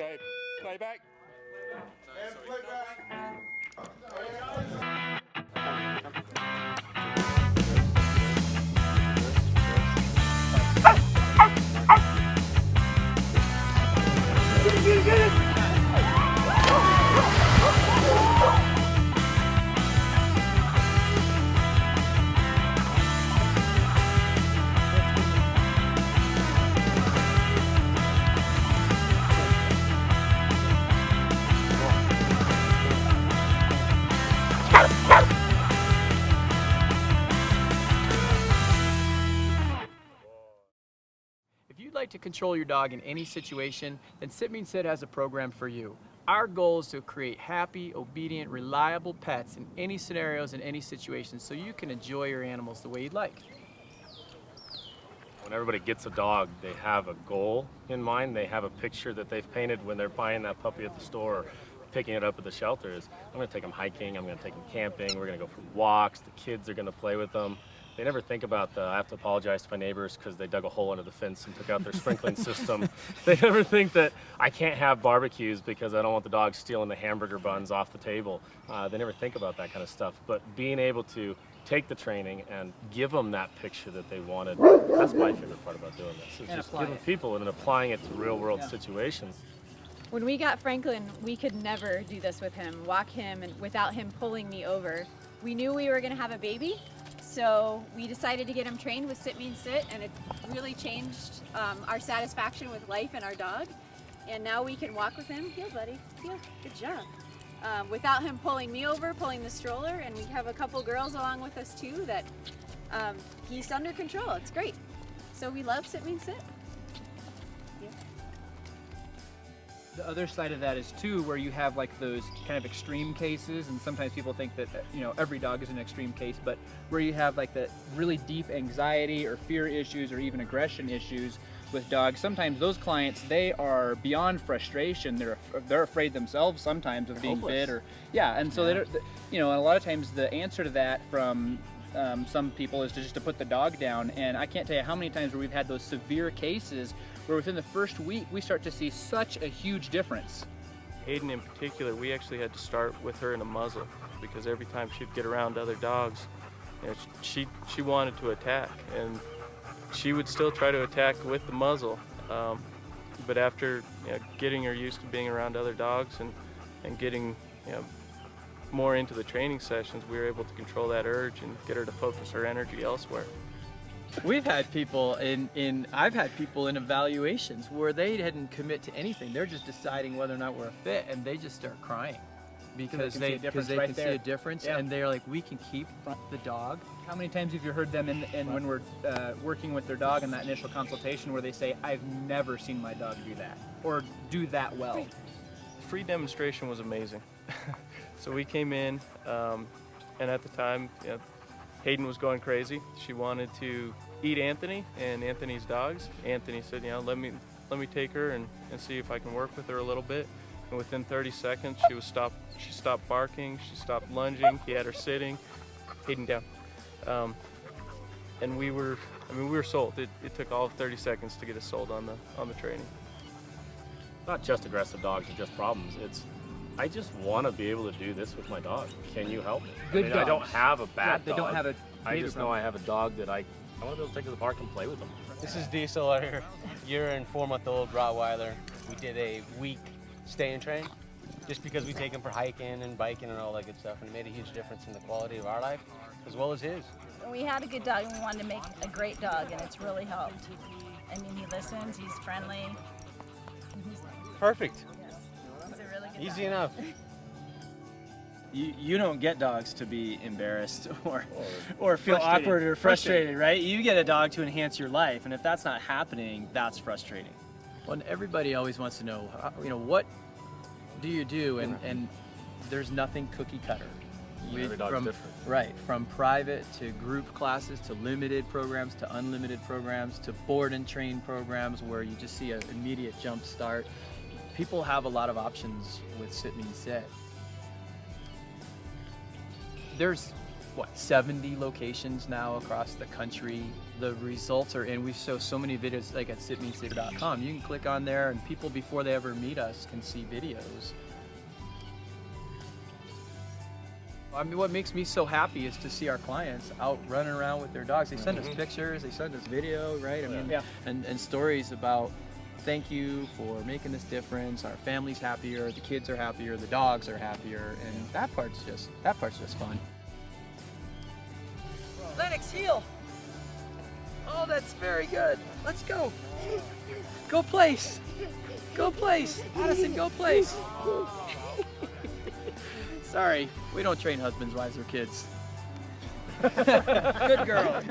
Okay, playback. And playback. If you'd like to control your dog in any situation, then Sit Mean Sit has a program for you. Our goal is to create happy, obedient, reliable pets in any scenarios and any situations so you can enjoy your animals the way you'd like. When everybody gets a dog, they have a goal in mind. They have a picture that they've painted when they're buying that puppy at the store or picking it up at the shelter. Is I'm going to take them hiking, I'm going to take them camping, we're going to go for walks, the kids are going to play with them. They never think about I have to apologize to my neighbors because they dug a hole under the fence and took out their sprinkling system. They never think that I can't have barbecues because I don't want the dogs stealing the hamburger buns off the table. They never think about that kind of stuff. But being able to take the training and give them that picture that they wanted, that's my favorite part about doing this. It's just giving people and applying it to real world situations. When we got Franklin, we could never do this with him, walk him and without him pulling me over. We knew we were going to have a baby, so we decided to get him trained with Sit Mean Sit, and it really changed our satisfaction with life and our dog. And now we can walk with him. Heel, buddy. Heel. Good job. Without him pulling me over, pulling the stroller, and we have a couple girls along with us too that he's under control. It's great. So we love Sit Mean Sit. The other side of that is too where you have like those kind of extreme cases, and sometimes people think that every dog is an extreme case, but where you have like the really deep anxiety or fear issues or even aggression issues with dogs. Sometimes those clients, they are beyond frustration. They're afraid themselves sometimes of being bit, or and so they don't, and a lot of times the answer to that from some people is just to put the dog down. And I can't tell you how many times where we've had those severe cases where within the first week we start to see such a huge difference. Hayden in particular, we actually had to start with her in a muzzle because every time she'd get around other dogs, she wanted to attack, and she would still try to attack with the muzzle. But after getting her used to being around other dogs and getting more into the training sessions, we were able to control that urge and get her to focus her energy elsewhere. We've had people I've had people in evaluations where they didn't commit to anything. They're just deciding whether or not we're a fit, and they just start crying because they can see a difference, and they're like, we can keep the dog. How many times have you heard them when we're working with their dog in that initial consultation where they say, I've never seen my dog do that or do that well? Free demonstration was amazing. So we came in, and at the time, Hayden was going crazy. She wanted to eat Anthony and Anthony's dogs. Anthony said, let me take her and see if I can work with her a little bit. And within 30 seconds, she stopped barking, she stopped lunging, he had her sitting, Hayden down. And we were sold. It took all of 30 seconds to get us sold on the training. Not just aggressive dogs or just problems. I just want to be able to do this with my dog. Can you help me? I don't have a bad dog. They don't have a I just know I have a dog that I want to be able to take to the park and play with them. This is Diesel, our year and 4-month-old Rottweiler. We did a week stay and train just because we take him for hiking and biking and all that good stuff, and it made a huge difference in the quality of our life as well as his. We had a good dog and we wanted to make a great dog, and it's really helped. I mean, he listens, he's friendly. Perfect. He's a really good Easy dog. enough. You don't get dogs to be embarrassed or feel awkward or frustrated, right? You get a dog to enhance your life, and if that's not happening, that's frustrating. Well, and everybody always wants to know, what do you do? And there's nothing cookie cutter. Every dog's different. Right, from private to group classes to limited programs to unlimited programs to board and train programs where you just see an immediate jump start. People have a lot of options with Sit Mean Sit. There's 70 locations now across the country. The results are in. We show so many videos like at sitmeansit.com. You can click on there and people before they ever meet us can see videos. I mean, what makes me so happy is to see our clients out running around with their dogs. They send us pictures, they send us video, right? I mean, and stories about thank you for making this difference. Our family's happier, the kids are happier, the dogs are happier, and that part's just fun. Lennox, heel. Oh, that's very good. Let's go. Go place. Go place. Addison, go place. Sorry, we don't train husbands, wives, or kids. Good girl.